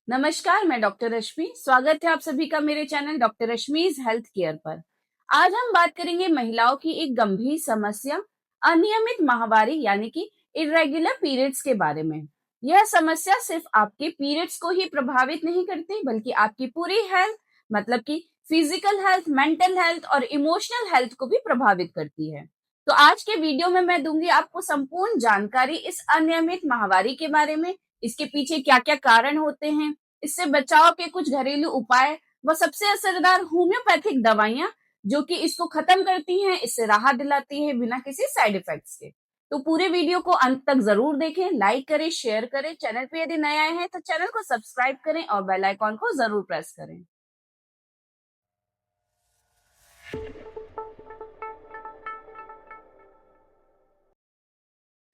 नमस्कार, मैं डॉक्टर रश्मि। स्वागत है आप सभी का मेरे चैनल डॉक्टर रश्मिज हेल्थ केयर पर। आज हम बात करेंगे महिलाओं की एक गंभीर समस्या, अनियमित माहवारी यानी कि इरेगुलर पीरियड्स के बारे में। यह समस्या सिर्फ आपके पीरियड्स को ही प्रभावित नहीं करती, बल्कि आपकी पूरी हेल्थ, मतलब कि फिजिकल हेल्थ, मेंटल हेल्थ और इमोशनल हेल्थ को भी प्रभावित करती है। तो आज के वीडियो में मैं दूंगी आपको संपूर्ण जानकारी इस अनियमित माहवारी के बारे में, इसके पीछे क्या क्या कारण होते हैं, इससे बचाव के कुछ घरेलू उपाय व सबसे असरदार होम्योपैथिक दवाइयां जो कि इसको खत्म करती हैं, इससे राहत दिलाती है बिना किसी साइड इफेक्ट्स के। तो पूरे वीडियो को अंत तक जरूर देखें, लाइक करें, शेयर करें। चैनल पे यदि नए आए हैं तो चैनल को सब्सक्राइब करें और बेल आइकॉन को जरूर प्रेस करें।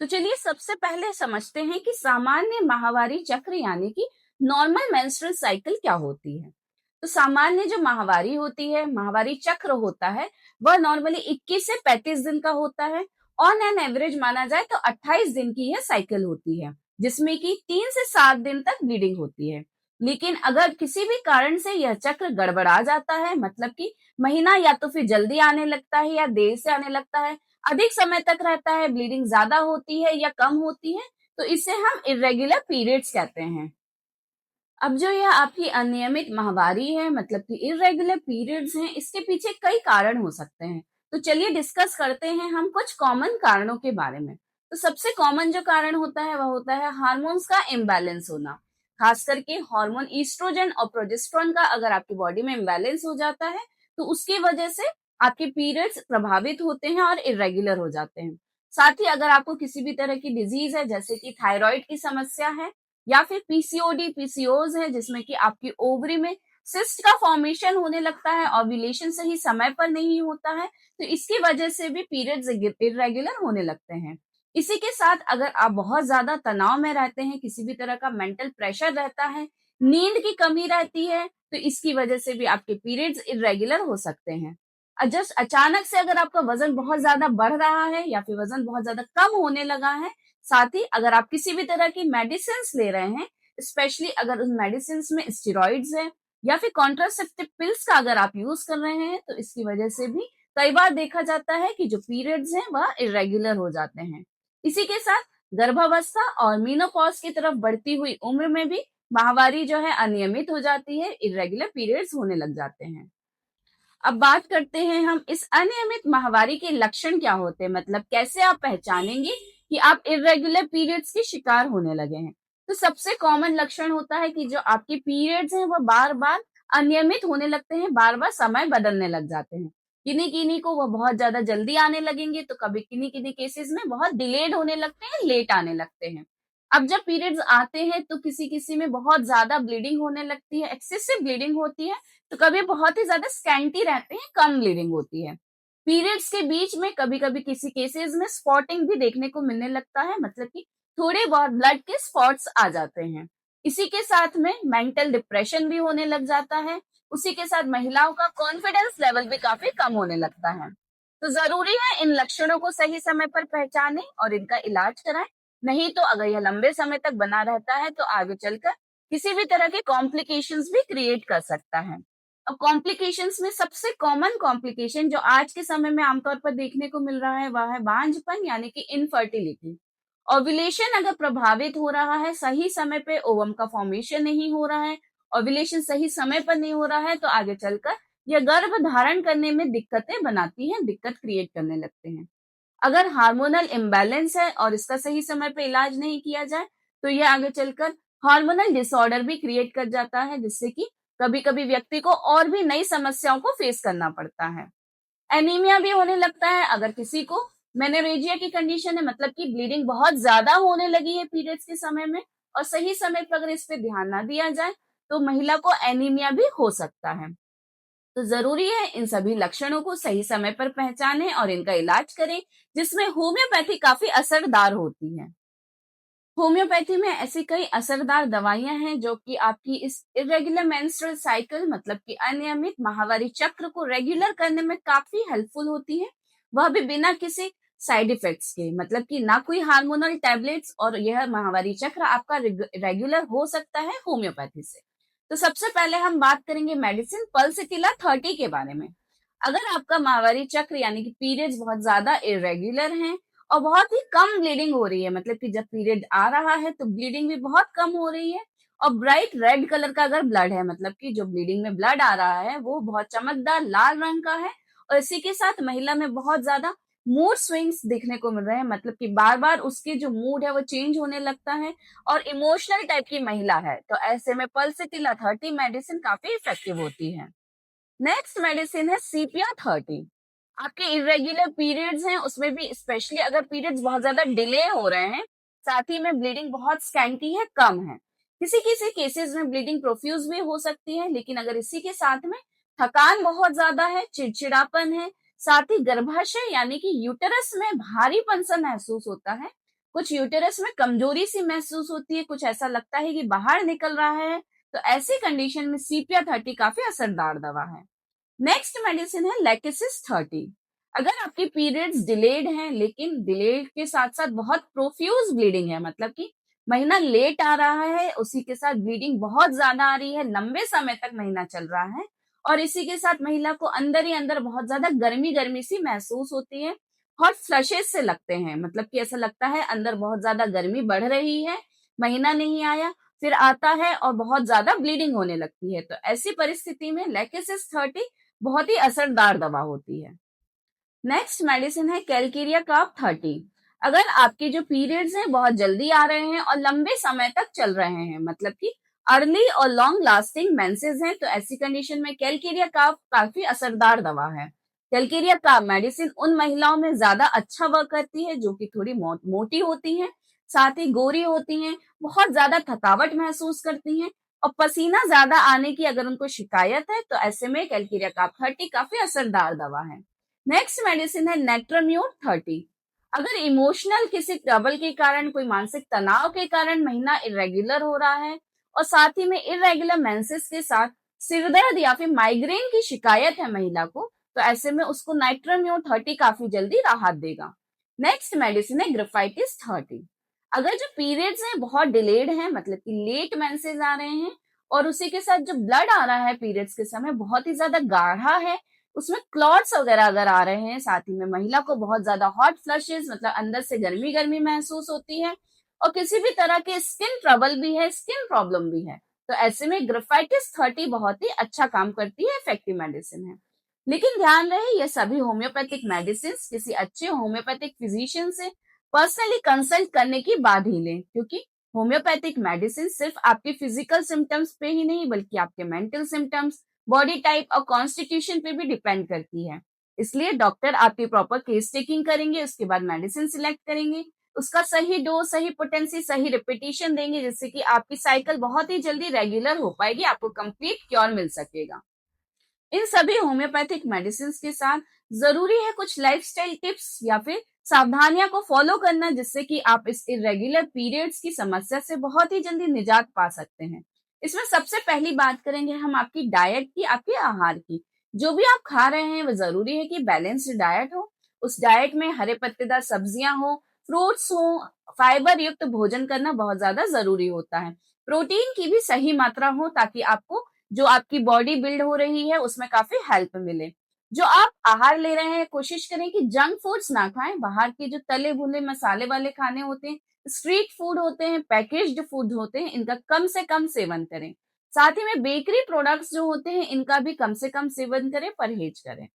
तो चलिए सबसे पहले समझते हैं कि सामान्य माहवारी चक्र यानी कि नॉर्मल मेंस्ट्रुअल साइकिल क्या होती है। तो सामान्य जो माहवारी होती है, माहवारी चक्र होता है, वह नॉर्मली 21 से 35 दिन का होता है। ऑन एन एवरेज माना जाए तो 28 दिन की यह साइकिल होती है, जिसमें कि 3 से 7 दिन तक ब्लीडिंग होती है। लेकिन अगर किसी भी कारण से यह चक्र गड़बड़ा जाता है, मतलब कि महीना या तो फिर जल्दी आने लगता है या देर से आने लगता है, अधिक समय तक रहता है, ब्लीडिंग ज्यादा होती है या कम होती है, तो इसे हम इरेगुलर पीरियड्स कहते हैं। अब जो यह आपकी अनियमित माहवारी है, मतलब कि इरेगुलर पीरियड्स हैं, इसके पीछे कई कारण हो सकते हैं। तो चलिए डिस्कस करते हैं हम कुछ कॉमन कारणों के बारे में। तो सबसे कॉमन जो कारण होता है वह होता है हार्मोन्स का इम्बैलेंस होना। खास करके हार्मोन ईस्ट्रोजन और प्रोजेस्टेरोन का अगर आपकी बॉडी में इम्बैलेंस हो जाता है, तो उसकी वजह से आपके पीरियड्स प्रभावित होते हैं और इरेगुलर हो जाते हैं। साथ ही अगर आपको किसी भी तरह की डिजीज है, जैसे कि थायराइड की समस्या है या फिर पीसीओडी, पीसीओज है, जिसमें कि आपकी ओवरी में सिस्ट का फॉर्मेशन होने लगता है, ओव्यूलेशन सही समय पर नहीं होता है, तो इसकी वजह से भी पीरियड्स इरेगुलर होने लगते हैं। इसी के साथ अगर आप बहुत ज्यादा तनाव में रहते हैं, किसी भी तरह का मेंटल प्रेशर रहता है, नींद की कमी रहती है, तो इसकी वजह से भी आपके पीरियड्स इरेगुलर हो सकते हैं। जस्ट अचानक से अगर आपका वजन बहुत ज्यादा बढ़ रहा है या फिर वजन बहुत ज्यादा कम होने लगा है, साथ ही अगर आप किसी भी तरह की मेडिसिन ले रहे हैं, स्पेशली अगर उन मेडिसिन में स्टेरॉइड्स है या फिर कॉन्ट्रासेप्टिव पिल्स का अगर आप यूज कर रहे हैं, तो इसकी वजह से भी कई बार देखा जाता है कि जो पीरियड्स हैं वह इरेगुलर हो जाते हैं। इसी के साथ गर्भावस्था और मीनोपॉज की तरफ बढ़ती हुई उम्र में भी माहवारी जो है अनियमित हो जाती है, इरेगुलर पीरियड्स होने लग जाते हैं। अब बात करते हैं हम इस अनियमित माहवारी के लक्षण क्या होते हैं, मतलब कैसे आप पहचानेंगे कि आप इरेगुलर पीरियड्स के शिकार होने लगे हैं। तो सबसे कॉमन लक्षण होता है कि जो आपके पीरियड्स हैं वो बार बार अनियमित होने लगते हैं, बार बार समय बदलने लग जाते हैं। किन्हीं किन्हीं को वो बहुत ज्यादा जल्दी आने लगेंगे, तो कभी किन्हीं किन्हीं केसेस में बहुत डिलेड होने लगते हैं, लेट आने लगते हैं। अब जब पीरियड्स आते हैं तो किसी किसी में बहुत ज्यादा ब्लीडिंग होने लगती है, एक्सेसिव ब्लीडिंग होती है, तो कभी बहुत ही ज्यादा स्कैंटी रहते हैं, कम ब्लीडिंग होती है। पीरियड्स के बीच में कभी कभी किसी केसेस में स्पॉटिंग भी देखने को मिलने लगता है, मतलब कि थोड़े बहुत ब्लड के स्पॉट्स आ जाते हैं। इसी के साथ में मेंटल डिप्रेशन भी होने लग जाता है। उसी के साथ महिलाओं का कॉन्फिडेंस लेवल भी काफी कम होने लगता है। तो जरूरी है इन लक्षणों को सही समय पर पहचानें और इनका इलाज कराएं। नहीं तो अगर यह लंबे समय तक बना रहता है तो आगे चलकर किसी भी तरह के कॉम्प्लिकेशंस भी क्रिएट कर सकता है। अब कॉम्प्लिकेशंस में सबसे कॉमन कॉम्प्लिकेशन जो आज के समय में आमतौर पर देखने को मिल रहा है वह है बांझपन यानी कि इनफर्टिलिटी। ओव्यूलेशन अगर प्रभावित हो रहा है, सही समय पे ओवम का फॉर्मेशन नहीं हो रहा है, ओव्यूलेशन सही समय पर नहीं हो रहा है, तो आगे चलकर यह गर्भ धारण करने में दिक्कतें बनाती हैं, दिक्कत क्रिएट करने लगते हैं। अगर हार्मोनल इम्बैलेंस है और इसका सही समय पे इलाज नहीं किया जाए, तो यह आगे चलकर हार्मोनल डिसऑर्डर भी क्रिएट कर जाता है, जिससे कि कभी कभी व्यक्ति को और भी नई समस्याओं को फेस करना पड़ता है। एनीमिया भी होने लगता है अगर किसी को मेनोरेजिया की कंडीशन है, मतलब कि ब्लीडिंग बहुत ज्यादा होने लगी है पीरियड्स के समय में और सही समय पर अगर इस पे ध्यान ना दिया जाए, तो महिला को एनीमिया भी हो सकता है। तो जरूरी है इन सभी लक्षणों को सही समय पर पहचानें और इनका इलाज करें, जिसमें होम्योपैथी काफी असरदार होती है। होम्योपैथी में ऐसी कई असरदार दवाइयां हैं जो कि आपकी इस इरेगुलर मेंस्ट्रुअल साइकिल, मतलब कि अनियमित माहवारी चक्र को रेगुलर करने में काफी हेल्पफुल होती है, वह भी बिना किसी साइड इफेक्ट्स के, मतलब कि ना कोई हार्मोनल टैबलेट्स, और यह माहवारी चक्र आपका रेगुलर हो सकता है होम्योपैथी से। तो सबसे पहले हम बात करेंगे मेडिसिन पल्सिटिला 30 के बारे में। अगर आपका माहवारी चक्र यानी कि पीरियड्स बहुत ज्यादा इरेगुलर हैं और बहुत ही कम ब्लीडिंग हो रही है, मतलब कि जब पीरियड आ रहा है तो ब्लीडिंग भी बहुत कम हो रही है, और ब्राइट रेड कलर का अगर ब्लड है, मतलब कि जो ब्लीडिंग में ब्लड आ रहा है वो बहुत चमकदार लाल रंग का है, और इसी के साथ महिला में बहुत ज्यादा मूड स्विंग्स देखने को मिल रहे हैं, मतलब कि बार बार उसके जो मूड है वो चेंज होने लगता है, और इमोशनल टाइप की महिला है, तो ऐसे में पल्सिटिला 30 मेडिसिन काफी इफेक्टिव होती है। नेक्स्ट मेडिसिन है सीपिया 30। आपके इरेग्युलर पीरियड्स हैं, उसमें भी स्पेशली अगर पीरियड्स बहुत ज्यादा डिले हो रहे हैं, साथ ही में ब्लीडिंग बहुत स्कैंटी है, कम है, किसी किसी केसेस में ब्लीडिंग प्रोफ्यूज भी हो सकती है, लेकिन अगर इसी के साथ में थकान बहुत ज्यादा है, चिड़चिड़ापन है, साथ ही गर्भाशय यानी कि यूटेरस में भारीपन सा महसूस होता है, कुछ यूटेरस में कमजोरी सी महसूस होती है, कुछ ऐसा लगता है कि बाहर निकल रहा है, तो ऐसी कंडीशन में सीपिया 30 काफी असरदार दवा है। नेक्स्ट मेडिसिन है लेकेसिस 30। अगर आपकी पीरियड्स डिलेड हैं, लेकिन डिलेड के साथ साथ बहुत प्रोफ्यूज ब्लीडिंग है, मतलब कि महीना लेट आ रहा है, उसी के साथ ब्लीडिंग बहुत ज्यादा आ रही है, लंबे समय तक महीना चल रहा है, और इसी के साथ महिला को अंदर ही अंदर बहुत ज्यादा गर्मी गर्मी सी महसूस होती है, हॉट फ्लशेस से लगते हैं, मतलब कि ऐसा लगता है अंदर बहुत ज्यादा गर्मी बढ़ रही है, महीना नहीं आया, फिर आता है और बहुत ज्यादा ब्लीडिंग होने लगती है, तो ऐसी परिस्थिति में लेकेसिस 30 बहुत ही असरदार दवा होती है। नेक्स्ट मेडिसिन है कैलकेरिया काप 30। अगर आपके जो पीरियड्स हैं बहुत जल्दी आ रहे हैं और लंबे समय तक चल रहे हैं, मतलब कि अर्ली और लॉन्ग लास्टिंग मेंसेस हैं, तो ऐसी कंडीशन में कैलकेरिया काप काफी असरदार दवा है। कैलकेरिया काप मेडिसिन उन महिलाओं में ज्यादा अच्छा वर्क करती है जो कि थोड़ी मोटी होती हैं, साथ ही गोरी होती हैं, बहुत ज्यादा थकावट महसूस करती हैं, और पसीना ज्यादा आने की अगर उनको शिकायत है, तो ऐसे में कैलकेरिया काप 30 काफी असरदार दवा है। नेक्स्ट मेडिसिन है नेट्रोम्यूर 30। अगर इमोशनल किसी ट्रबल के कारण, कोई मानसिक तनाव के कारण महीना इरेगुलर हो रहा है, और साथ ही में इरेगुलर मेंसेस के साथ सिरदर्द या फिर माइग्रेन की शिकायत है महिला को, तो ऐसे में उसको नाइट्रोम्यूर 30 काफी जल्दी राहत देगा। नेक्स्ट मेडिसिन है ग्रिफाइटिस 30। अगर जो पीरियड्स हैं बहुत डिलेड हैं, मतलब कि लेट मेंसेस आ रहे हैं, और उसी के साथ जो ब्लड आ रहा है पीरियड्स के समय बहुत ही ज्यादा गाढ़ा है, उसमें क्लॉट्स वगैरह अगर आ रहे हैं, साथ ही में महिला को बहुत ज्यादा हॉट फ्लशेस, मतलब अंदर से गर्मी गर्मी महसूस होती है, और किसी भी तरह के स्किन ट्रबल भी है, स्किन प्रॉब्लम भी है, तो ऐसे में ग्रिफाइटिस 30 बहुत ही अच्छा काम करती है, इफेक्टिव मेडिसिन है। लेकिन ध्यान रहे ये सभी होम्योपैथिक मेडिसिन किसी अच्छे होम्योपैथिक फिजिशियन से पर्सनली कंसल्ट करने की बाद ही लें, क्योंकि होम्योपैथिक मेडिसिन सिर्फ आपके फिजिकल सिम्टम्स पे ही नहीं बल्कि आपके मेंटल सिम्टम्स, बॉडी टाइप और कॉन्स्टिट्यूशन पे भी डिपेंड करती है। इसलिए डॉक्टर आपकी प्रॉपर केस टेकिंग करेंगे, उसके बाद मेडिसिन सिलेक्ट करेंगे, उसका सही डोज, सही पोटेंसी, सही रिपीटिशन देंगे, जिससे कि आपकी साइकिल बहुत ही जल्दी रेगुलर हो पाएगी, आपको कंप्लीट क्योर मिल सकेगा। इन सभी होम्योपैथिक मेडिसिन के साथ जरूरी है कुछ लाइफस्टाइल टिप्स या फिर सावधानियां को फॉलो करना, जिससे कि आप इस इरेगुलर पीरियड्स की समस्या से बहुत ही जल्दी निजात पा सकते हैं। इसमें सबसे पहली बात करेंगे हम आपकी डाइट की, आपके आहार की। जो भी आप खा रहे हैं वो जरूरी है कि बैलेंस्ड डाइट हो, उस डाइट में हरे पत्तेदार सब्जियां हो, फ्रूट्स हो, फाइबर युक्त भोजन करना बहुत ज्यादा जरूरी होता है। प्रोटीन की भी सही मात्रा हो, ताकि आपको जो आपकी बॉडी बिल्ड हो रही है उसमें काफी हेल्प मिले। जो आप आहार ले रहे हैं कोशिश करें कि जंक फूड्स ना खाएं, बाहर के जो तले भुने मसाले वाले खाने होते हैं, स्ट्रीट फूड होते हैं, पैकेज्ड फूड होते हैं, इनका कम से कम सेवन करें। साथ ही में बेकरी प्रोडक्ट्स जो होते हैं इनका भी कम से कम सेवन करें, परहेज करें।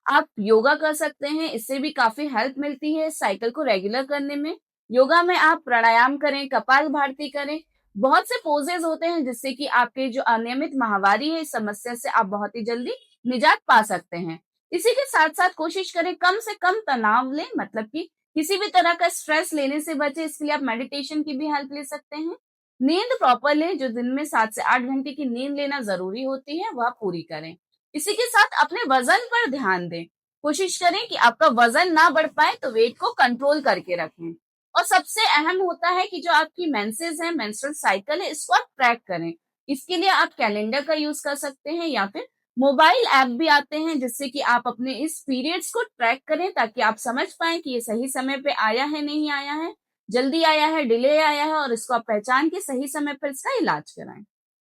आप योगा कर सकते हैं, इससे भी काफी हेल्प मिलती है साइकिल को रेगुलर करने में। योगा में आप प्राणायाम करें, कपाल भारती करें, बहुत से पोजेज होते हैं जिससे कि आपके जो अनियमित माहवारी है इस समस्या से आप बहुत ही जल्दी निजात पा सकते हैं। इसी के साथ साथ कोशिश करें कम से कम तनाव लें, मतलब कि किसी भी तरह का स्ट्रेस लेने से बचे, इसके लिए आप मेडिटेशन की भी हेल्प ले सकते हैं। नींद प्रॉपर लें, जो दिन में 7 से 8 घंटे की नींद लेना जरूरी होती है वह पूरी करें। इसी के साथ अपने वजन पर ध्यान दें, कोशिश करें कि आपका वजन ना बढ़ पाए, तो वेट को कंट्रोल करके रखें। और सबसे अहम होता है कि जो आपकी मेंसेस है, मेंस्ट्रुअल साइकिल है, इसको आप ट्रैक करें। इसके लिए आप कैलेंडर का यूज कर सकते हैं या फिर मोबाइल ऐप भी आते हैं जिससे कि आप अपने इस पीरियड्स को ट्रैक करें ताकि आप समझ पाएँ कि ये सही समय पे आया है, नहीं आया है, जल्दी आया है, डिले आया है और इसको आप पहचान के सही समय पर इसका इलाज कराएँ।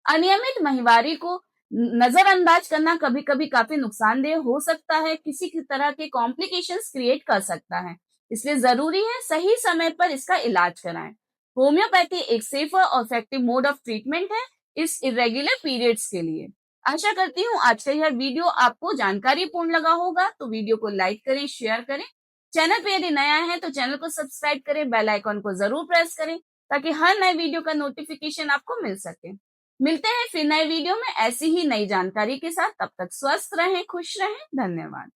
अनियमित माहवारी को नजरअंदाज करना कभी-कभी काफी नुकसानदेह हो सकता है, किसी की तरह के कॉम्प्लिकेशंस क्रिएट कर सकता है। इसलिए जरूरी है सही समय पर इसका इलाज कराएं। होम्योपैथी एक सेफर और इफेक्टिव मोड ऑफ ट्रीटमेंट है इस इरेगुलर पीरियड्स के लिए। आशा करती हूँ आज का यह वीडियो आपको जानकारीपूर्ण लगा होगा, तो वीडियो को लाइक करें, शेयर करें। चैनल पे यदि नया है तो चैनल को सब्सक्राइब करें, बेल आइकॉन को जरूर प्रेस करें ताकि हर नए वीडियो का नोटिफिकेशन आपको मिल सके। मिलते हैं फिर नए वीडियो में ऐसी ही नई जानकारी के साथ। तब तक स्वस्थ रहें, खुश रहें। धन्यवाद।